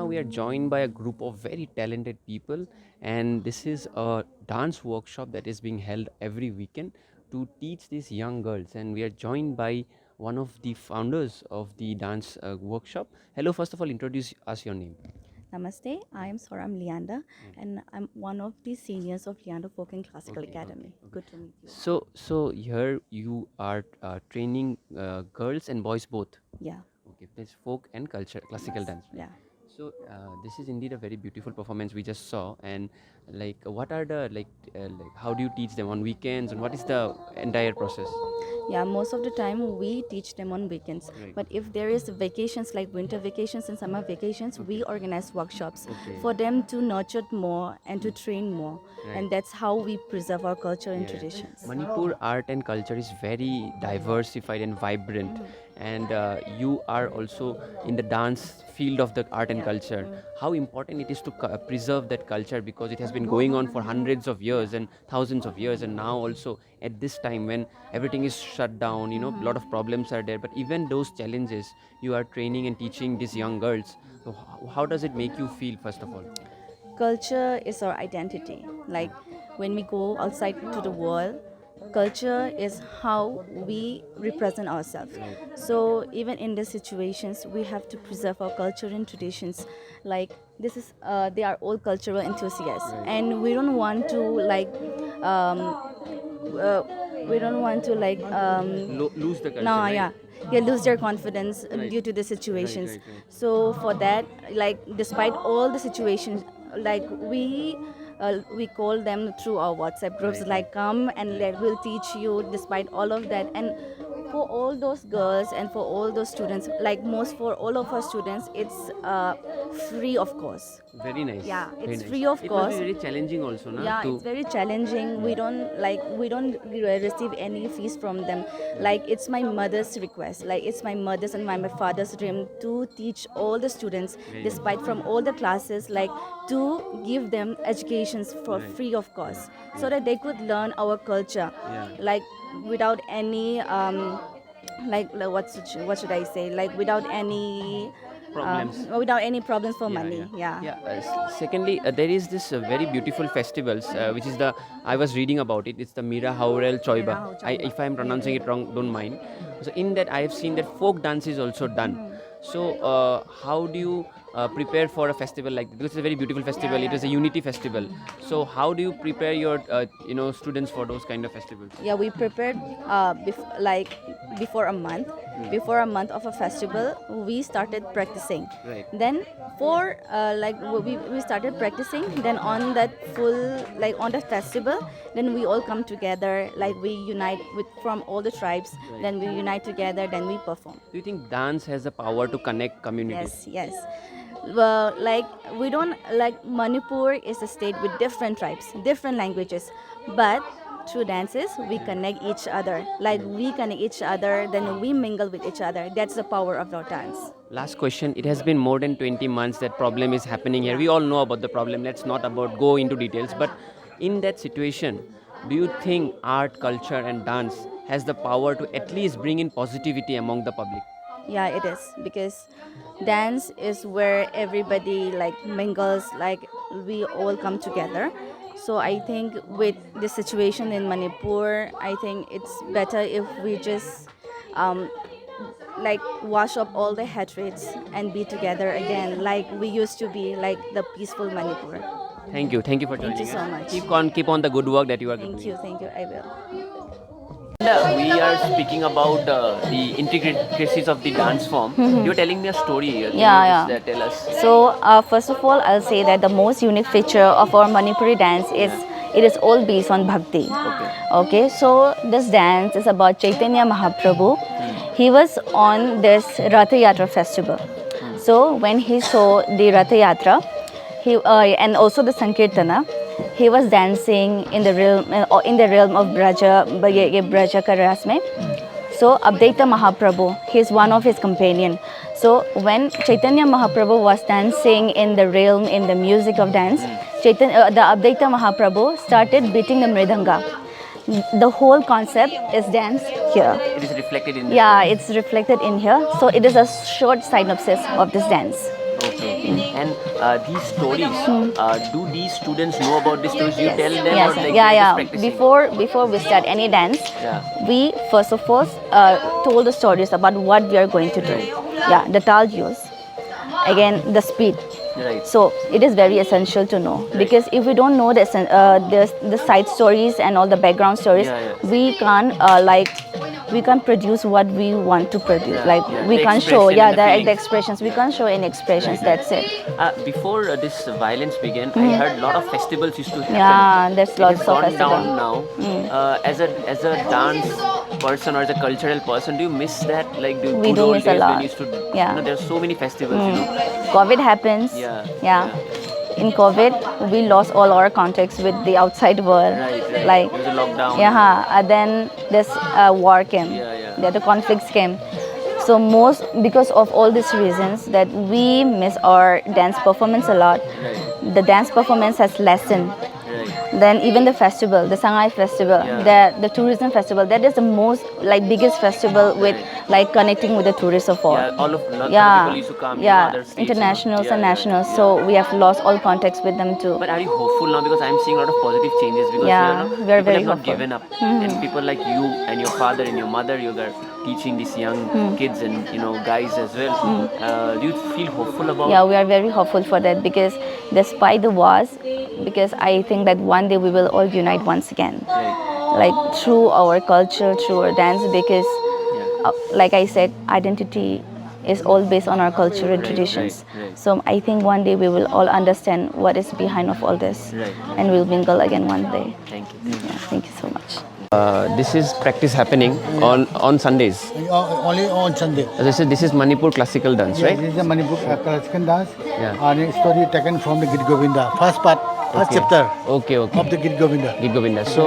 we are joined by a group of very talented people, and this is a dance workshop that is being held every weekend to teach these young girls. And we are joined by one of the founders of the dance workshop. Hello, first of all, introduce us your name. Namaste, I am Soram Leander and I'm one of the seniors of Leander Folk and Classical Academy. Good to meet you. So here you are training girls and boys both. Yeah, Okay, there's folk and culture, classical dance. Right? yeah. So this is indeed a very beautiful performance we just saw. And like, what are the like how do you teach them on weekends, and what is the entire process? Yeah, most of the time we teach them on weekends. Right. But if there is vacations like winter vacations and summer vacations, we organize workshops Okay. for them to nurture more and to train more. Right. And that's how we preserve our culture and Yeah. traditions. Manipur art and culture is very diversified and vibrant, and you are also in the dance field of the art and culture. How important it is to preserve that culture, because it has been going on for hundreds of years and thousands of years, and now also at this time when everything is shut down, a lot of problems are there. But even those challenges, you are training and teaching these young girls. So how does it make you feel, first of all? Culture is our identity. Like when we go outside to the world, culture is how we represent ourselves. So even in these situations, we have to preserve our culture and traditions. Like this is, they are all cultural enthusiasts, and we don't want to um, uh, Lose the culture, no, right? yeah, lose their confidence Right. due to the situations. Right, right. So for that, like despite all the situations, like we call them through our WhatsApp groups, Right, like come and we'll teach you despite all of that. And for all those girls and for all those students, like most for all of our students, it's free of cost. Very nice. Yeah, Very it's nice. free of It must cost. be very challenging also, na? Yeah, To it's very challenging. We don't receive any fees from them. Like it's my mother's request, like it's my mother's and my father's dream to teach all the students despite from all the classes, like to give them educations for Right. free of cost, so that they could learn our culture, Yeah. like without any what should I say, like without any Problems. without any problems for money. Yeah. Yeah. Secondly, there is this very beautiful festivals, which is the I was reading about it. It's the Mira Haurel Choiba. Mira Hau Choiba. If I am pronouncing it wrong, don't mind. So in that, I have seen that folk dance is also done. So how do you prepare for a festival like this? It's a very beautiful festival. It is a unity festival. So how do you prepare your students for those kind of festivals? Yeah, we prepared before a month. Before a month of a festival, we started practicing. Right. Then for we started practicing. Then on that on the festival, then we all come together. Like we unite with from all the tribes. Right. Then we unite together. Then we perform. Do you think dance has the power to connect communities? Yes, yes. Well, like we don't like Manipur is a state with different tribes, different languages, but through dances we connect each other. Like we connect each other, then we mingle with each other. That's the power of our dance. Last question. It has been more than 20 months that problem is happening here. We all know about the problem. Let's not about go into details. But in that situation, do you think art, culture, and dance has the power to at least bring in positivity among the public? Yeah, it is, because dance is where everybody like mingles, like we all come together. So I think with the situation in Manipur, I think it's better if we just um, like wash up all the hatreds and be together again, like we used to be, like the peaceful Manipur. Thank you. Thank you for Thank joining you so us. much. Keep on the good work that you are Thank doing. you, I will. We are speaking about the intricacies of the dance form. You're telling me a story here. Can Yeah, you yeah. just, tell us. So first of all, I'll say that the most unique feature of our Manipuri dance is it is all based on bhakti. Okay, so this dance is about Chaitanya Mahaprabhu. He was on this Ratha Yatra festival. So when he saw the Ratha Yatra, he and also the Sankirtana, he was dancing in the realm of Braja ka ras mein. So Abdaita Mahaprabhu, he is one of his companion. So when Chaitanya Mahaprabhu was dancing in the realm, in the music of dance, the Abdaita Mahaprabhu started beating the mridanga. The whole concept is dance here. It is reflected in Yeah, it's reflected in here. So it is a short synopsis of this dance. Okay. And these stories, do these students know about these stories? You tell them, Yes, or like yeah, they're yeah. just practicing? Before we start any dance, Yeah. we first of all told the stories about what we are going to do. Yeah, the tal use, again the speed. Right. So it is very essential to know, because if we don't know the side stories and all the background stories, Yeah. we can't we can't produce what we want to produce. Yeah, Like yeah. we The can't show expression and the the feelings. expressions. We can't show any expressions. Right, That's it. Before this violence began, I heard a lot of festivals used to happen. Yeah, there's It lots has of gone festival. down now. As a dance person or as a cultural person, do you miss that? Like the We good do old miss a days when lot. you used to, Yeah. there's so many festivals, COVID happens. Yeah, Yeah. In COVID, we lost all our contacts with the outside world. Right. Like, There was a lockdown. yeah. And then this war came. Yeah. The conflicts came. So because of all these reasons, that we miss our dance performance a lot. Right. The dance performance has lessened. Right. Then even the festival, the Shanghai festival, Yeah. the tourism festival, that is the most biggest festival with connecting with the tourists of all. Yeah, all of lot of Yeah, people used to come, yeah, other states, internationals Yeah, and yeah, nationals. yeah. So we have lost all contacts with them too. But are you hopeful now? Because I'm seeing a lot of positive changes. Because Yeah, you know, we are people very have not hopeful. given up, and people like you and your father and your mother, you are teaching these young kids and guys as well. Do you feel hopeful about? Yeah, we are very hopeful for that, because despite the wars, because I think that one day we will all unite once again, Right. like through our culture, through our dance, because Yeah. like I said, identity is all based on our culture and traditions. right. So I think one day we will all understand what is behind of all this, Right. and we'll mingle again one day. Thank you. Yeah, thank you so much. This is practice happening on Sundays. Only on Sunday. This is Manipur classical dance, Yeah, right? this is a Manipur classical dance. Yeah. And a story taken from the Git Govinda. First part, first chapter Okay. of the Git Govinda. Git Govinda. So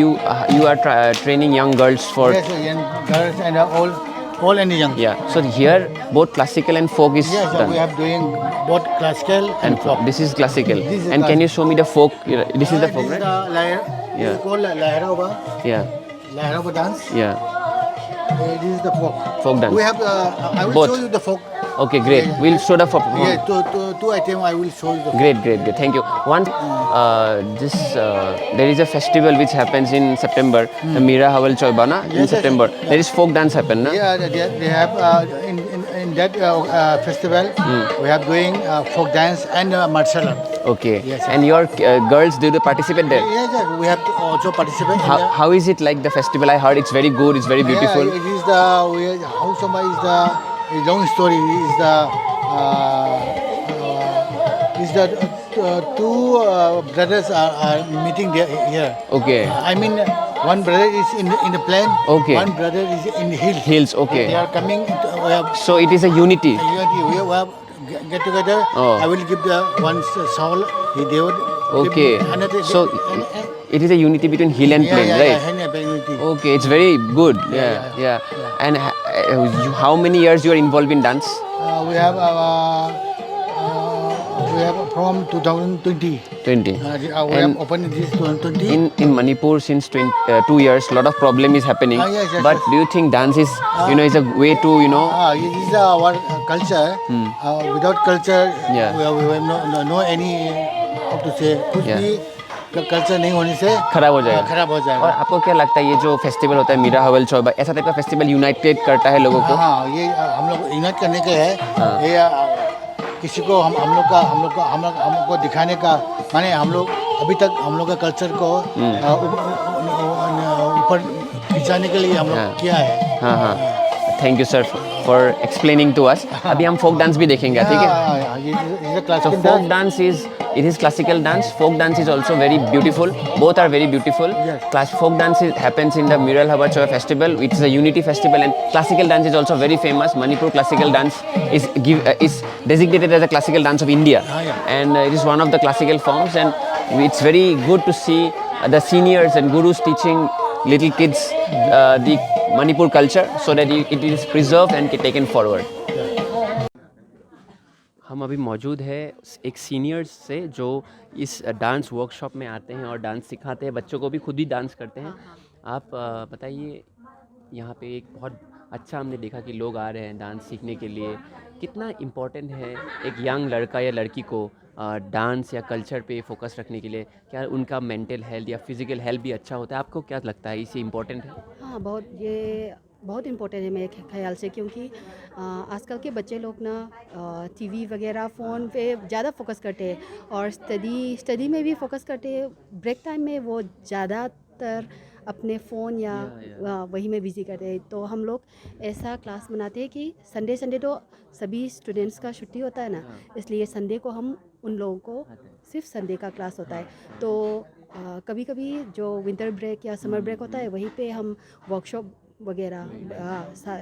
you are training young girls for Yes, young girls and all and young. yeah. So here both classical and folk is Yes, done. we are doing both classical and folk. This is classical. This is And can you show me the folk? This is the folk, This is right? the Yeah. This is called Laharaba. Yeah. Laharaba dance. Yeah. This is the folk. Folk dance. We have. I will Both. show you the folk. Okay, great. We'll show the folk. Yeah, two items I will show you the folk. Great. Thank you. One, there is a festival which happens in September, the Mira Hawal Choibana in Yes, September. yes. There is folk dance happen, na? Yeah, they have in that festival we have doing folk dance and martial art. Okay. Yes, And your girls, do they participate there? Yes, we have to also participate. How is it like the festival? I heard it's very good, it's very beautiful. Yeah, it is the how Samba is the a long story. Is the two brothers are meeting there here. Okay. I mean, one brother is in the plane. Okay. One brother is in the hills. Hills, okay. They are coming. We have So it is a unity. we have get together. Oh. I will give the one soul. They would give Okay. another. So it is a unity between hill and plain, right? Unity. Okay, it's very good. Yeah. And how many years you are involved in dance? We have from 2020. 20. We And have opened this 2020. in Manipur since 2 years, lot of problem is happening. Yes, But do you think dance is is a way to This is our culture. Without culture, Yeah. we have no any how to say. कुछ Yeah. भी culture नहीं होने से खराब हो जाएगा? खराब हो और जाएगा. आपको क्या लगता है ये जो फेस्टिवल होता है मीरा हवल चौबा, ऐसा टाइप का फेस्टिवल यूनाइटेड करता है लोगों को? हाँ, ये हम लोग यूनाइट करने के है. ये किसी को हम लोग को दिखाने का माने हम लोग अभी तक हम लोग का कल्चर को ऊपर खिंचाने के लिए हम लोग किया है. हाँ. Thank you sir for explaining to us. अभी हम फोक डांस भी देखेंगे, ठीक है? ये So classical folk dance is classical dance. Folk dance is also very beautiful. Both are very beautiful. Yes. Folk dance happens in the Miral Habar Choy festival, which is a unity festival, and classical dance is also very famous. Manipur classical dance is designated as a classical dance of India, and it is one of the classical forms. And it's very good to see the seniors and gurus teaching little kids the Manipur culture, so that it is preserved and taken forward. हम अभी मौजूद है एक seniors से जो इस dance workshop में आते हैं और डांस सिखाते हैं, बच्चों को भी खुद ही डांस करते हैं. आप बताइए, यहाँ पे एक बहुत अच्छा हमने देखा कि लोग आ रहे हैं डांस सीखने के लिए। कितना इम्पोर्टेंट है एक यंग लड़का या लड़की को डांस या कल्चर पे फोकस रखने के लिए? क्या उनका मेंटल हेल्थ या फिजिकल हेल्थ भी अच्छा होता है? आपको क्या लगता है इसे इम्पोर्टेंट है? हाँ, बहुत इम्पोर्टेंट है मेरे ख्याल से, क्योंकि आजकल के बच्चे लोग ना टीवी वगैरह फ़ोन पे ज़्यादा फोकस करते हैं और स्टडी में भी फोकस करते हैं। ब्रेक टाइम में वो ज़्यादातर अपने फ़ोन या वही में बिज़ी करते हैं। तो हम लोग ऐसा क्लास बनाते हैं कि संडे तो सभी स्टूडेंट्स का छुट्टी होता है ना, इसलिए संडे को हम उन लोगों को सिर्फ संडे का क्लास होता है। तो कभी कभी जो विंटर ब्रेक या समर ब्रेक होता है वहीं पे हम वर्कशॉप वगैरह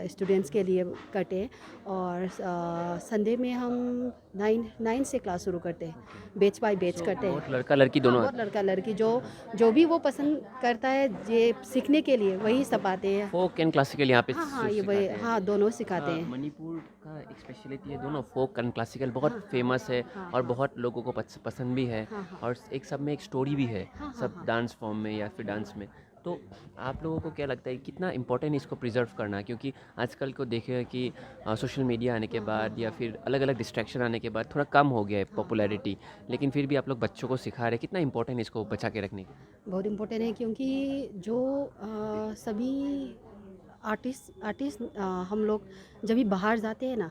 स्टूडेंट्स के लिए करते हैं। और संडे में हम 9 से क्लास शुरू करते हैं, बैच बाय बैच करते हैं। बहुत लड़का लड़की दोनों बहुत लड़का लड़की जो भी वो पसंद करता है ये सीखने के लिए वही सब आते हैं। फोक एंड क्लासिकल यहाँ पे हाँ ये सिखाते वही, हैं। हाँ दोनों सिखाते हैं। मणिपुर का एक स्पेशलिटी है, दोनों फोक एंड क्लासिकल बहुत फेमस है और बहुत लोगों को पसंद भी है। और एक सब में एक स्टोरी भी है, सब डांस फॉर्म में या फिर डांस में। तो आप लोगों को क्या लगता है कितना इम्पोर्टेंट इसको प्रिजर्व करना? क्योंकि आजकल को देखे कि सोशल मीडिया आने के बाद या फिर अलग अलग डिस्ट्रैक्शन आने के बाद थोड़ा कम हो गया है पॉपुलैरिटी, लेकिन फिर भी आप लोग बच्चों को सिखा रहे हैं। कितना इम्पोर्टेंट है इसको बचा के रखने का? बहुत इम्पोर्टेंट है, क्योंकि जो सभी आर्टिस्ट हम लोग जब भी बाहर जाते हैं ना,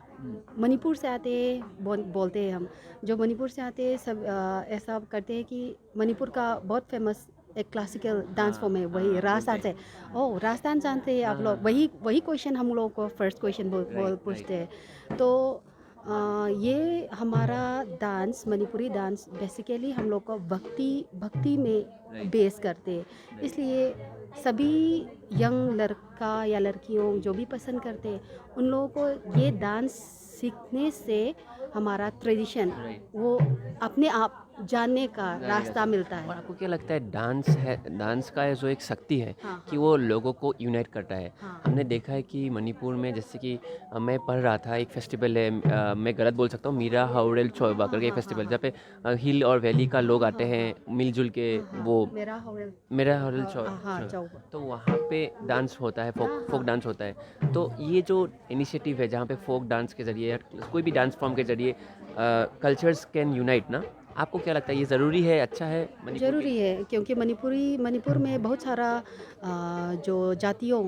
मणिपुर से आते हैं, बोलते हैं हम जो मणिपुर से आते हैं सब ऐसा करते हैं कि मणिपुर का बहुत फेमस एक क्लासिकल डांस फॉर्म है, वही रास डांस है। ओह रास डांस जानते हैं आप लोग? वही क्वेश्चन हम लोग को फर्स्ट क्वेश्चन पूछते हैं। तो ये हमारा डांस मणिपुरी डांस बेसिकली हम लोग को भक्ति में बेस करते हैं। इसलिए सभी यंग लड़का या लड़कियों जो भी पसंद करते हैं उन लोगों को ये डांस सीखने से हमारा ट्रेडिशन वो अपने आप जानने का रास्ता मिलता और है। आपको क्या लगता है डांस का जो एक शक्ति है हाँ, कि वो लोगों को यूनाइट करता है? हाँ। हमने देखा है कि मणिपुर में जैसे कि मैं पढ़ रहा था एक फेस्टिवल है, मैं गलत बोल सकता हूँ, मीरा हाउडेल चौबा करके एक फेस्टिवल जहाँ पे हिल और वैली का लोग आते हैं मिलजुल के। वो मेरा हॉल मेरा हाउडेल हाँ चौबा। तो वहाँ पे डांस होता है, फोक डांस होता है। तो ये जो इनिशिएटिव है जहाँ पे फोक डांस के जरिए या कोई भी डांस फॉर्म के जरिए कल्चर्स कैन यूनाइट ना, आपको क्या लगता है ये ज़रूरी है, अच्छा है मणिपुर के ज़रूरी है, क्योंकि मणिपुर में बहुत सारा जो जातियों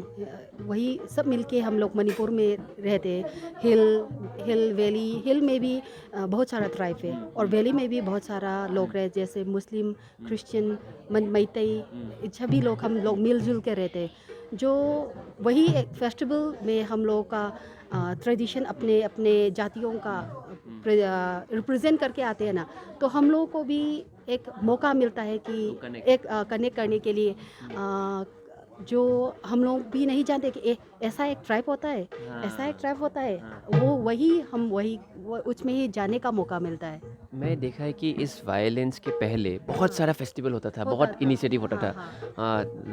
वही सब मिलके हम लोग मणिपुर में रहते हैं। हिल वैली, हिल में भी बहुत सारा ट्राइब है और वैली में भी बहुत सारा लोग रहते, जैसे मुस्लिम, क्रिश्चियन, मैतई, सभी लोग हम लोग मिलजुल के रहते हैं। जो वही एक फेस्टिवल में हम लोग का ट्रेडिशन अपने अपने जातियों का रिप्रेजेंट करके आते हैं ना, तो हम लोगों को भी एक मौका मिलता है कि एक कनेक्ट करने के लिए जो हम लोग भी नहीं जानते कि ऐसा एक ट्राइब होता है, ऐसा एक ट्राइब होता है। वो उसमें ही जाने का मौका मिलता है। मैं देखा है कि इस वायलेंस के पहले बहुत सारा फेस्टिवल होता था, बहुत इनिशिएटिव होता था।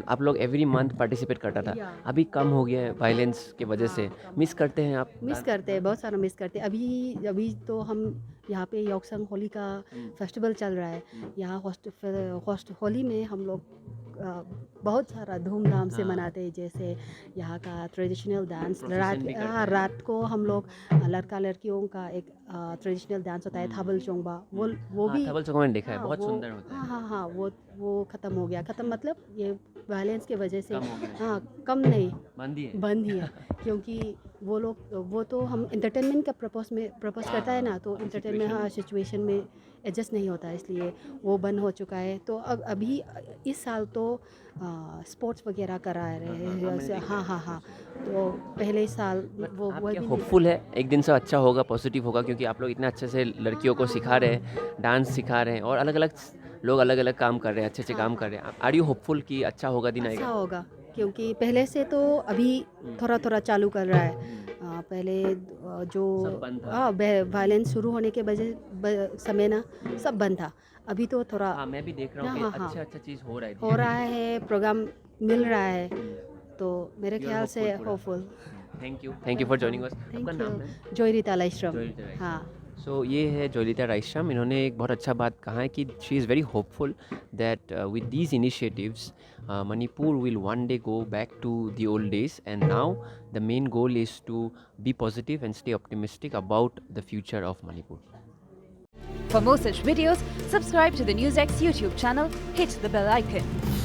आप लोग एवरी मंथ पार्टिसिपेट करता था। अभी कम हो गया है वायलेंस की वजह से। मिस करते हैं आप? मिस करते हैं, बहुत सारा मिस करते हैं। अभी तो हम यहाँ पे योक्संग होली का फेस्टिवल चल रहा है। यहाँ होली में हम लोग बहुत सारा धूमधाम से मनाते हैं। जैसे यहाँ का ट्रेडिशनल डांस रात को हम लोग लड़का लड़कियों का एक ट्रेडिशनल डांस होता है थाबल चोंगबा। वो भी थाबल चोंगबा मैंने देखा है, बहुत सुंदर होता है। हाँ वो ख़त्म हो गया। ख़त्म मतलब ये वायलेंस की वजह से कम हो गया। हाँ कम नहीं, बंद ही है। क्योंकि वो तो हम इंटरटेनमेंट का प्रपोज करता है ना, तो इंटरटेनमेंट हाँ सिचुएशन में एडजस्ट नहीं होता, इसलिए वो बंद हो चुका है। तो अब अभी इस साल तो स्पोर्ट्स वगैरह करा रहे हैं। हाँ तो पहले साल वो क्या होपफुल है एक दिन से अच्छा होगा, पॉजिटिव होगा? क्योंकि आप लोग इतने अच्छे से लड़कियों को सिखा रहे हैं, डांस सिखा रहे हैं और अलग अलग लोग अलग अलग काम कर रहे हैं, अच्छे काम कर रहे हैं। आर यू होपफुल कि अच्छा होगा, दिन अच्छा आएगा? होगा, क्योंकि पहले से तो अभी थोड़ा चालू कर रहा है। पहले जो वायलेंस शुरू होने के वजह समय ना सब बंद था। अभी तो थोड़ा हाँ, मैं भी देख रहा हूँ कि अच्छा चीज़ हो रहा है, प्रोग्राम मिल रहा है। तो मेरे ख्याल से hopeful. Thank you for joining us. आपका नाम है? जोयरी तालाश्रम। जोयरी तालाश्रम। हाँ सो ये है जोलिता राइश्याम. इन्होंने एक बहुत अच्छा बात कहा है कि she is very hopeful that with these initiatives Manipur will one day go back to the old days, and now the main goal is to be positive and stay optimistic about the future of Manipur. For more such videos, subscribe to the NewsX YouTube channel, hit the bell icon.